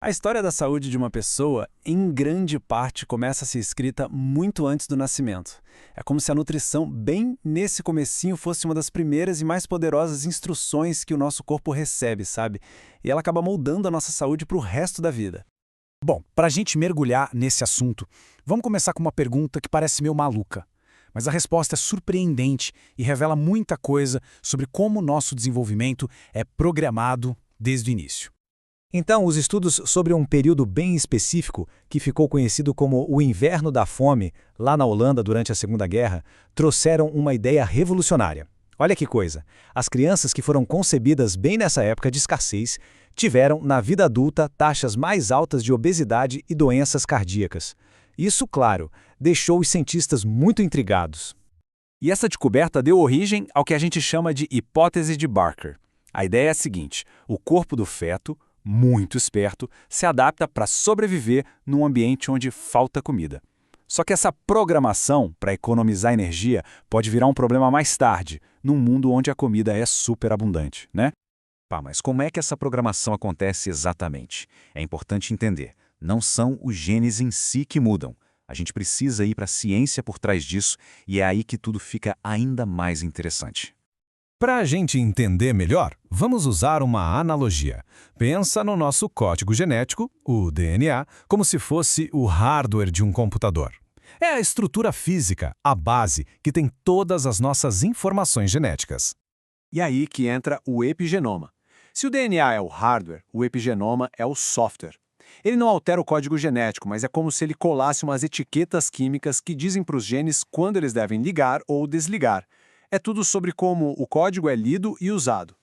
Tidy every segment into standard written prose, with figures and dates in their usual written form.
A história da saúde de uma pessoa, em grande parte, começa a ser escrita muito antes do nascimento. É como se a nutrição, bem nesse comecinho, fosse uma das primeiras e mais poderosas instruções que o nosso corpo recebe, sabe? E ela acaba moldando a nossa saúde para o resto da vida. Bom, para a gente mergulhar nesse assunto, vamos começar com uma pergunta que parece meio maluca. Mas a resposta é surpreendente e revela muita coisa sobre como o nosso desenvolvimento é programado desde o início. Então, os estudos sobre um período bem específico, que ficou conhecido como o Inverno da Fome, lá na Holanda durante a Segunda Guerra, trouxeram uma ideia revolucionária. Olha que coisa! As crianças que foram concebidas bem nessa época de escassez tiveram, na vida adulta, taxas mais altas de obesidade e doenças cardíacas. Isso, claro, deixou os cientistas muito intrigados. E essa descoberta deu origem ao que a gente chama de hipótese de Barker. A ideia é a seguinte: o corpo do feto, muito esperto, se adapta para sobreviver num ambiente onde falta comida. Só que essa programação para economizar energia pode virar um problema mais tarde, num mundo onde a comida é superabundante, né? Mas como é que essa programação acontece exatamente? É importante entender, não são os genes em si que mudam. A gente precisa ir para a ciência por trás disso e é aí que tudo fica ainda mais interessante. Para a gente entender melhor, vamos usar uma analogia. Pensa no nosso código genético, o DNA, como se fosse o hardware de um computador. É a estrutura física, a base, que tem todas as nossas informações genéticas. E aí que entra o epigenoma. Se o DNA é o hardware, o epigenoma é o software. Ele não altera o código genético, mas é como se ele colasse umas etiquetas químicas que dizem para os genes quando eles devem ligar ou desligar. É tudo sobre como o código é lido e usado.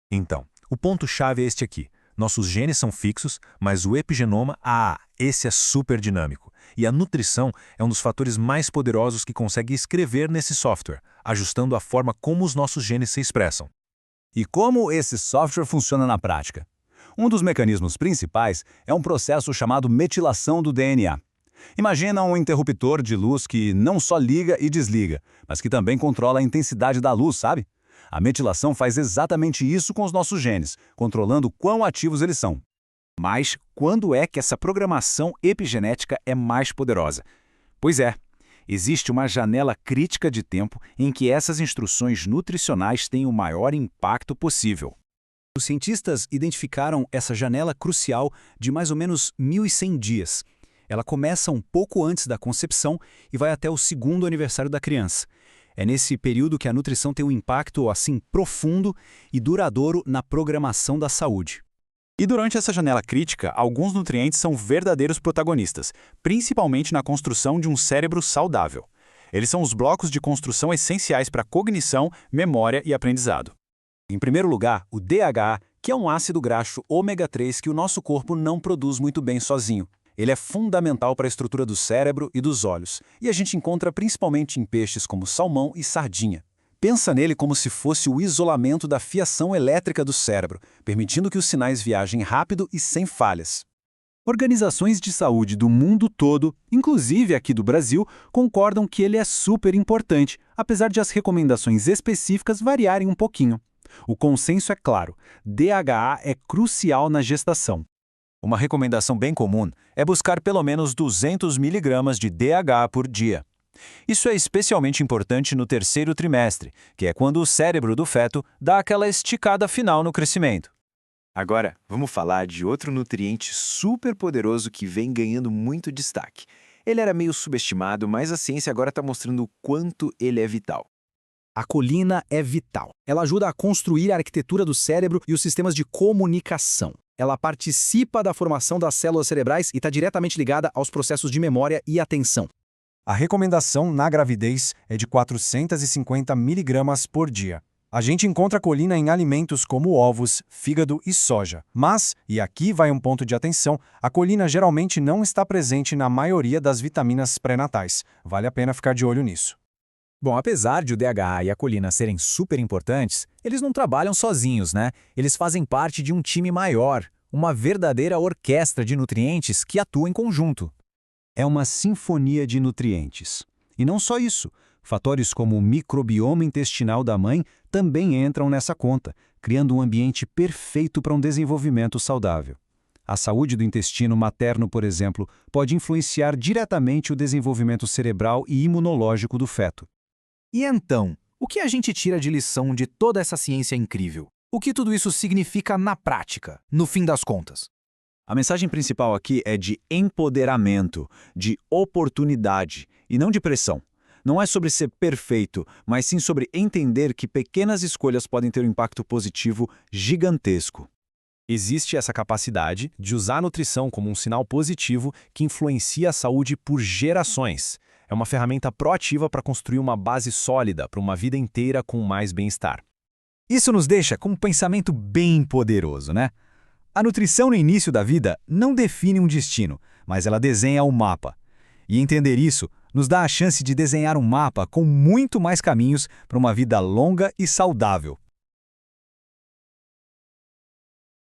Então, o ponto-chave é este aqui. Nossos genes são fixos, mas o epigenoma, esse é super dinâmico. E a nutrição é um dos fatores mais poderosos que consegue escrever nesse software, ajustando a forma como os nossos genes se expressam. E como esse software funciona na prática? Um dos mecanismos principais é um processo chamado metilação do DNA. Imagina um interruptor de luz que não só liga e desliga, mas que também controla a intensidade da luz, sabe? A metilação faz exatamente isso com os nossos genes, controlando quão ativos eles são. Mas quando é que essa programação epigenética é mais poderosa? Pois é, existe uma janela crítica de tempo em que essas instruções nutricionais têm o maior impacto possível. Os cientistas identificaram essa janela crucial de mais ou menos 1.100 dias. Ela começa um pouco antes da concepção e vai até o segundo aniversário da criança. É nesse período que a nutrição tem um impacto assim profundo e duradouro na programação da saúde. E durante essa janela crítica, alguns nutrientes são verdadeiros protagonistas, principalmente na construção de um cérebro saudável. Eles são os blocos de construção essenciais para a cognição, memória e aprendizado. Em primeiro lugar, o DHA, que é um ácido graxo ômega 3 que o nosso corpo não produz muito bem sozinho. Ele é fundamental para a estrutura do cérebro e dos olhos, e a gente encontra principalmente em peixes como salmão e sardinha. Pensa nele como se fosse o isolamento da fiação elétrica do cérebro, permitindo que os sinais viajem rápido e sem falhas. Organizações de saúde do mundo todo, inclusive aqui do Brasil, concordam que ele é super importante, apesar de as recomendações específicas variarem um pouquinho. O consenso é claro: DHA é crucial na gestação. Uma recomendação bem comum é buscar pelo menos 200 mg de DHA por dia. Isso é especialmente importante no terceiro trimestre, que é quando o cérebro do feto dá aquela esticada final no crescimento. Agora, vamos falar de outro nutriente super poderoso que vem ganhando muito destaque. Ele era meio subestimado, mas a ciência agora está mostrando o quanto ele é vital. A colina é vital. Ela ajuda a construir a arquitetura do cérebro e os sistemas de comunicação. Ela participa da formação das células cerebrais e está diretamente ligada aos processos de memória e atenção. A recomendação na gravidez é de 450 mg por dia. A gente encontra colina em alimentos como ovos, fígado e soja. Mas, e aqui vai um ponto de atenção, a colina geralmente não está presente na maioria das vitaminas pré-natais. Vale a pena ficar de olho nisso. Bom, apesar de o DHA e a colina serem super importantes, eles não trabalham sozinhos, né? Eles fazem parte de um time maior, uma verdadeira orquestra de nutrientes que atua em conjunto. É uma sinfonia de nutrientes. E não só isso, fatores como o microbioma intestinal da mãe também entram nessa conta, criando um ambiente perfeito para um desenvolvimento saudável. A saúde do intestino materno, por exemplo, pode influenciar diretamente o desenvolvimento cerebral e imunológico do feto. E então, o que a gente tira de lição de toda essa ciência incrível? O que tudo isso significa na prática, no fim das contas? A mensagem principal aqui é de empoderamento, de oportunidade e não de pressão. Não é sobre ser perfeito, mas sim sobre entender que pequenas escolhas podem ter um impacto positivo gigantesco. Existe essa capacidade de usar a nutrição como um sinal positivo que influencia a saúde por gerações. É uma ferramenta proativa para construir uma base sólida para uma vida inteira com mais bem-estar. Isso nos deixa com um pensamento bem poderoso, né? A nutrição no início da vida não define um destino, mas ela desenha um mapa. E entender isso nos dá a chance de desenhar um mapa com muito mais caminhos para uma vida longa e saudável.